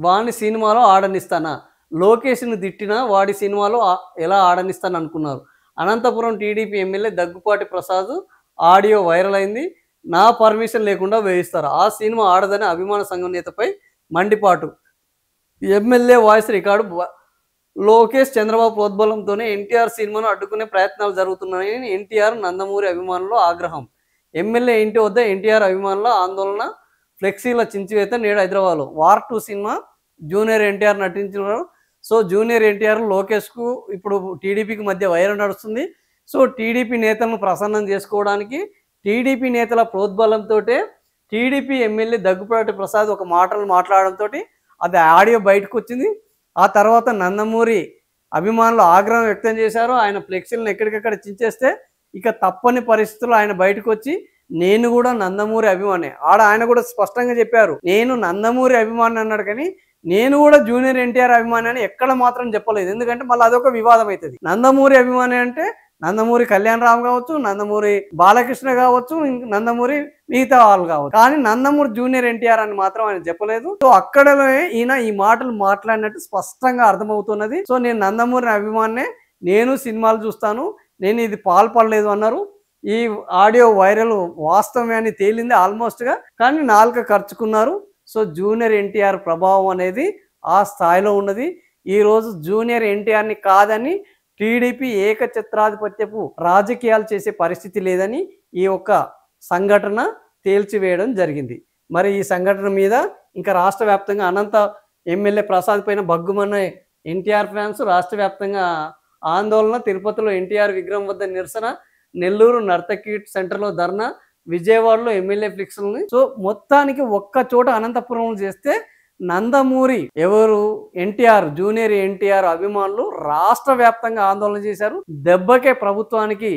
వాని సినిమాలో ఆడనిస్తానా, లోకేష్ని తిట్టినా వాడి సినిమాలో ఎలా ఆడనిస్తాను అనుకున్నారు. Anantapuram TDP MLA Daggupati Prasad audio viral అయింది. నా పర్మిషన్ లేకుండా వేయిస్తారు. ఆ సినిమా ఆడదని అభిమాన సంఘం నేతపై మండిపాటు. MLA voice record Lokesh Chandrababu ప్రోద్బలంతోనే ఎన్టీఆర్ సినిమాను అడ్డుకునే ప్రయత్నాలు జరుగుతున్నాయని ఎన్టీఆర్ నందమూరి అభిమానుల్లో ఆగ్రహం. ఎమ్మెల్యే ఇంటి వద్ద ఎన్టీఆర్ అభిమానుల ఆందోళన, ఫ్లెక్సీల చించివేత నేడు హైదరాబాద్లో. వార్ 2 సినిమా జూనియర్ ఎన్టీఆర్ నటించిన సో జూనియర్ ఎన్టీఆర్ లోకేష్కు ఇప్పుడు టీడీపీకి మధ్య వైరం నడుస్తుంది. సో టీడీపీ నేతలను ప్రసన్నం చేసుకోవడానికి టీడీపీ నేతల ప్రోద్బలంతో టీడీపీ ఎమ్మెల్యే దగ్గుపాటి ప్రసాద్ ఒక మాటలు మాట్లాడడంతో అది ఆడియో బయటకు వచ్చింది. ఆ తర్వాత నందమూరి అభిమానులు ఆగ్రహం వ్యక్తం చేశారు. ఆయన ఫ్లెక్సీలను ఎక్కడికక్కడ చించేస్తే ఇక తప్పని పరిస్థితుల్లో ఆయన బయటకు వచ్చి నేను కూడా నందమూరి అభిమాని ఆయన కూడా స్పష్టంగా చెప్పారు, నేను నందమూరి అభిమాని అన్నాడు, కానీ నేను కూడా జూనియర్ ఎన్టీఆర్ అభిమాని అని ఎక్కడ మాత్రం చెప్పలేదు. ఎందుకంటే మళ్ళీ అదొక వివాదం అవుతుంది. నందమూరి అభిమాని అంటే నందమూరి కళ్యాణ్ రామ్ కావచ్చు, నందమూరి బాలకృష్ణ కావచ్చు, నందమూరి మిగతా వాళ్ళు కావచ్చు, కానీ నందమూరి జూనియర్ ఎన్టీఆర్ అని మాత్రం ఆయన చెప్పలేదు. సో అక్కడనే ఈయన ఈ మాటలు మాట్లాడినట్టు స్పష్టంగా అర్థమవుతున్నది. సో నేను నందమూరి అభిమానే, నేను సినిమాలు చూస్తాను, నేను ఇది పాల్పడలేదు అన్నారు. ఈ ఆడియో వైరల్ వాస్తవమే అని తేలింది ఆల్మోస్ట్గా, కానీ నాలుక ఖర్చుకున్నారు. సో జూనియర్ ఎన్టీఆర్ ప్రభావం అనేది ఆ స్థాయిలో ఉన్నది. ఈరోజు జూనియర్ ఎన్టీఆర్ని కాదని టీడీపీ ఏకఛత్రాధిపత్యపు రాజకీయాలు చేసే పరిస్థితి లేదని ఈ ఒక్క సంఘటన తేల్చివేయడం జరిగింది. మరి ఈ సంఘటన మీద ఇంకా రాష్ట్ర వ్యాప్తంగా అనంత ఎమ్మెల్యే ప్రసాద్ పైన బగ్గుమన్న ఎన్టీఆర్ ఫ్యాన్స్ రాష్ట్ర వ్యాప్తంగా ఆందోళన, తిరుపతిలో ఎన్టీఆర్ విగ్రహం వద్ద నిరసన, నెల్లూరు నర్తకి సెంటర్లో ధర్నా, విజయవాడలో ఎమ్మెల్యే ఫ్లెక్స్ని. సో మొత్తానికి ఒక్క చోట అనంతపురం చేస్తే నందమూరి ఎవరు ఎన్టీఆర్ జూనియర్ ఎన్టీఆర్ అభిమానులు రాష్ట్ర వ్యాప్తంగా ఆందోళన చేశారు. దెబ్బకే ప్రభుత్వానికి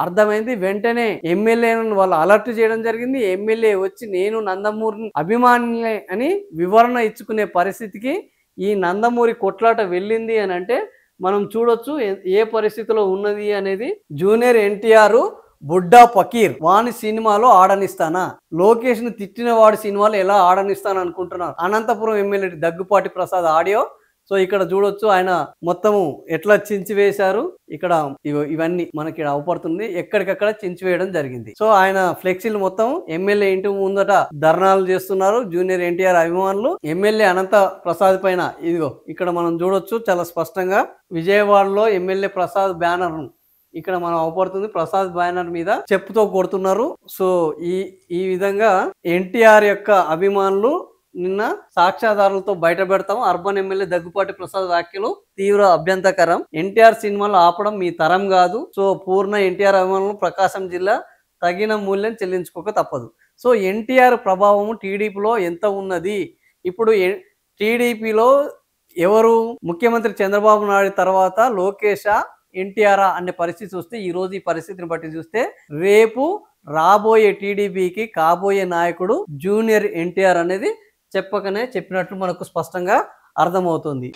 అర్థమైంది. వెంటనే ఎమ్మెల్యేలను వాళ్ళు అలర్ట్ చేయడం జరిగింది. ఎమ్మెల్యే వచ్చి నేను నందమూరి అభిమానిలే అని వివరణ ఇచ్చుకునే పరిస్థితికి ఈ నందమూరి కొట్లాట వెళ్ళింది అని అంటే మనం చూడొచ్చు ఏ పరిస్థితిలో ఉన్నది అనేది. జూనియర్ ఎన్టీఆర్ బుడ్డా ఫకీర్ వాని సినిమాలో ఆడనిస్తానా, లోకేష్ ను తిట్టిన వాడి సినిమాలో ఎలా ఆడనిస్తాను అనుకుంటున్నారు. Anantapuram MLA Daggupati Prasad audio. So ఇక్కడ చూడొచ్చు ఆయన మొత్తము ఎట్లా చించివేశారు. ఇక్కడ ఇవన్నీ మనకి అవపడుతుంది, ఎక్కడికక్కడ చించివేయడం జరిగింది. సో ఆయన ఫ్లెక్సీలు మొత్తం ఎమ్మెల్యే ఇంటి ముందట ధర్నాలు చేస్తున్నారు జూనియర్ ఎన్టీఆర్ అభిమానులు. ఎమ్మెల్యే అనంత ప్రసాద్ పైన ఇదిగో ఇక్కడ మనం చూడొచ్చు చాలా స్పష్టంగా విజయవాడలో ఎమ్మెల్యే ప్రసాద్ బ్యానర్ ఇక్కడ మనం అవపడుతుంది. ప్రసాద్ బ్యానర్ మీద చెప్పుతో కొడుతున్నారు. సో ఈ విధంగా ఎన్టీఆర్ యొక్క అభిమానులు నిన్న సాక్ష్యాధారాలతో బయట పెడతాం. అర్బన్ ఎమ్మెల్యే దగ్గుపాటి ప్రసాద్ వ్యాఖ్యలు తీవ్ర అభ్యంతరకరం. ఎన్టీఆర్ సినిమాలు ఆపడం మీ తరం కాదు. సో పూర్ణ ఎన్టీఆర్ అభిమానులు ప్రకాశం జిల్లా తగిన మూల్యం చెల్లించుకోక తప్పదు. సో ఎన్టీఆర్ ప్రభావము టీడీపీలో ఎంత ఉన్నది. ఇప్పుడు టీడీపీలో ఎవరు ముఖ్యమంత్రి చంద్రబాబు నాయుడు తర్వాత లోకేష్ ఎన్టీఆర్ అనే పరిస్థితి చూస్తే ఈ రోజు ఈ పరిస్థితిని బట్టి చూస్తే రేపు రాబోయే టీడీపీకి కాబోయే నాయకుడు జూనియర్ ఎన్టీఆర్ అనేది చెప్పకనే చెప్పినట్లు మనకు స్పష్టంగా అర్థమవుతుంది.